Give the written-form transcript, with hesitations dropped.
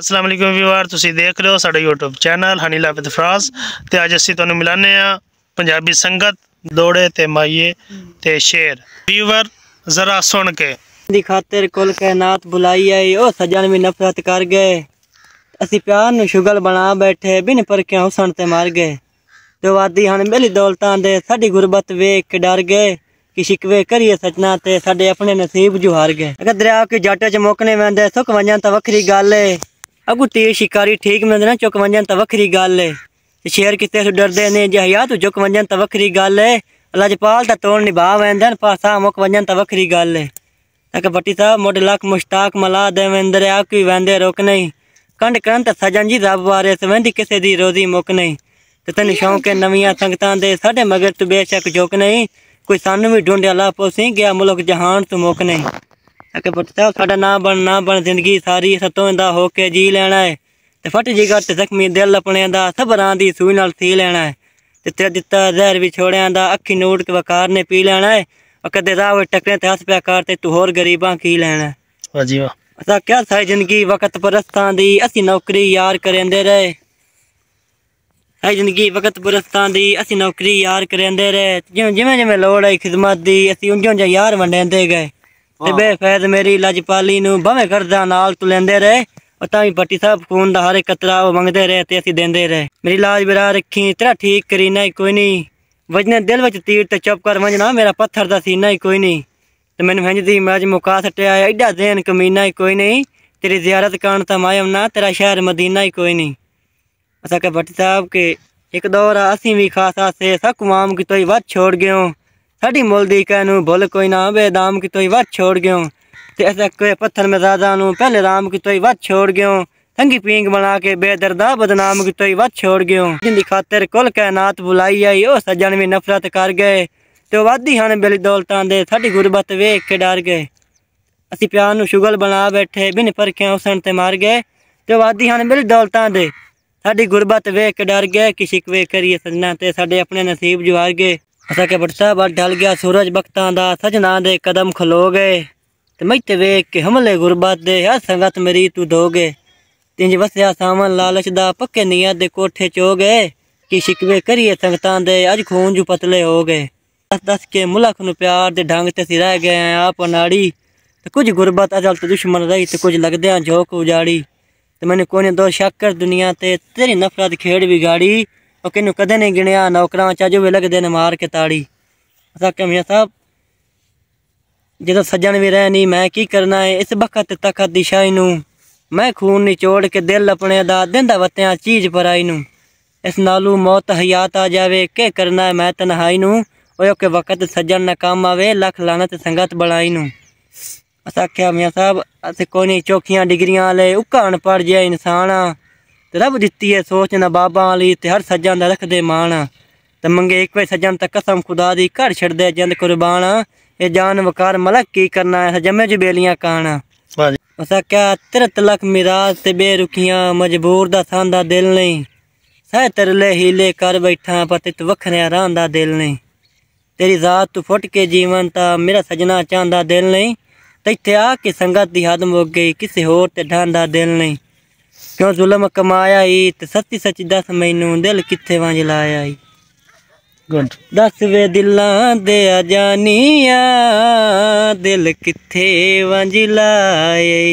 अस्सलाम वालेकुम व्यूअर, तुसी देख रहे हो साडा यूट्यूब चैनल हनी लाभ विद फराज ते अज असीं तुहानूं मिलाने आ पंजाबी संगत दौड़े ते माइये ते शेर। व्यूअर जरा सुन के दी खातिर कुल कायनात बुलाई आई, ओ सजन भी नफरत कर गए। असी प्यार नूं शुगल बना बैठे, बिन परखिया हुसन ते मर गए। ते वादी हन बेली दौलतां दे साडी गुरबत वेख के डर गए कि शिकवे करिए सजना ते साडे अपने नसीब जो हार गए। अगर दरिया के जट च मुकने वेंदे सुख वंजन तां वखरी गल है, अगू तीर शिकारी ठीक मिलदे ना चुक वंजन तां वखरी गल है। शेर किते तू डरदे ने जे हया तू चुक वंजन तां वखरी गल है। लजपाल तां तोड़ निभा वेंदे पर सा मुक वंजन तां वखरी गल है। तक भट्टी साहब मुड लख मुश्ताक मला देवेंद्र आकी वेंदे रोक नहीं कंड कंत सजन जी रब वारे सवेंदी किसे दी रोजी मुक नहीं। ते तन शौक है नवियां संगतां दे साडे मगर तू बेशक जोक नहीं, कोई सानू भी ढूंढिया ला पोसी गया मुल्क जहान तू मुक नहीं। अके भट्टी साहब साडा ना बन जिंदगी सारी सतों दा होके जी लेना है। ते फट जिगर ते जख्मी दिल अपने दा सबरां दी सूई नाल सी लेना है। ते तेरा दिता जहर भी छोड़िया दा अखी नूट के वकार ने पी लेना है। कदे राह टकरे ते हस प्या कर ते तू होर गरीबां की लेना है। वाह जी वाह। असा क्या सारी जिंदगी वक्त परस्तां दी असी नौकरी यार करेंदे रहे। सारी जिंदगी वक्त परस्तां दी असी नौकरी यार करेंदे रहे। जिवें जिवें लोड़ आई खिदमत दी असी उंजों उंजों यार वंडेंदे गए। ते बेफैद मेरी लजपाली नूं भवें करदा नाल तू लेंदे रहे। तां भी भट्टी साहब खून दा हर एक कतरा वो मंगदे रहे ते असी देंदे रहे। मेरी लाज बिरा रखी तेरा ठीक करीना ही कोई नहीं, वजने दिल विच तीर ते चुप कर वंजना मेरा पत्थर दा सीना ही कोई नहीं। ते मैनूं हिंजदी मज मुका सटिया एडा देन कमीना ही कोई नहीं, तेरी ज़ियारत करन तां मायम ना तेरा शहर मदीना ही कोई नहीं। असा के भट्टी साहब के एक दौर असी भी खासा से सकुमाम की तोई वध छोड़ गयो। साडी मुल दी कहनू भुल कोई ना बेदाम की तोई वध छोड़ गयो। ते ऐसा कोई पत्थर में ज़्यादा नू पहले राम की तोई वध छोड़ गयो। संगी पींग बना के बेदर्दा बदनाम की तोई वध छोड़ गयो। जिंदी खातिर कुल कायनात बुलाई आई, ओ सजन भी नफरत कर गए। ते वादी हन बेली दौलतां दे साडी गुरबत वेख के डर गए। असी प्यार नू शुगल बना बैठे बिन परखिया हुसन ते मर गए। ते वादी हन बेली दौलतां दे साडी गुरबत वेख के डर गए कि शिकवे करिए सजना ते साडे अपने नसीब जो हार गए। असा के भट्टी साहब ढल गया सूरज बख्तां दा सजना दे कदम खलो गए। ते मैते वेख के हमले गुरबत दे हर संगत मेरी तू धो गए। तिंज वसया सावन लालच दा पक्के नियत दे कोठे चो गए कि शिकवे करिए संगतां दे अज खून जो पतले हो गए। दस दस के मुल्क नू प्यार दे ढंग ते रह गए हैं आप अनाड़ी। ते कुछ गुरबत अजल ते दुश्मन रही ते कुछ लगदे झोंक उजाड़ी। ते मैंने कोने दो शक कर दुनिया ते तेरी नफरत खेड़ बिगाड़ी। और किनू कदे नहीं गिणिया नौकरां चाजो भी लगदे ने मार के ताड़ी। असा के मियां साहब जो सजन भी रहनी मैं की करना है इस बखत तखत दिशाई नू, मैं खून निचोड़ के दिल अपने दा देंदा वत्या चीज पराई नू। इस नालू मौत हयात आ जावे के करना है मैं तन्हाई नू। ओयो के वक्त सजन न काम आवे लख लानत संगत बड़ाई नू। असा क्या मियां साहब अस कोई चौखियां डिग्रियां वाले उक्का अनपढ़ जिहा इंसान आ। रब दिती है सोच न बाबा वाली ते हर सजन दा रखदे मान। ते मंगे एक वे सजन तक कसम खुदा दी कर छड़दे जंद कुर्बान। ये जान वकार मलक की करना है जमे जो बेलियां काना। असा क्या तिरत लख मिराज ते बेरुखियां मजबूर दा सांदा दिल नहीं। सह तरले हीले कर बैठा पर तित वखरिया रांदा दिल नहीं। तेरी जात तू फुट के जीवन ता मेरा सजना चांदा दिल नहीं। तैथे आके संगत दी हद मुक गई किसी होर ते ढांदा दिल नहीं। क्यों जुल्म कमाया ही ते सच्ची सच्ची दस मैनू दिल किथे वंज लाया ही। दस वे दिलां दे जानिया दिल किथे वंज लाए।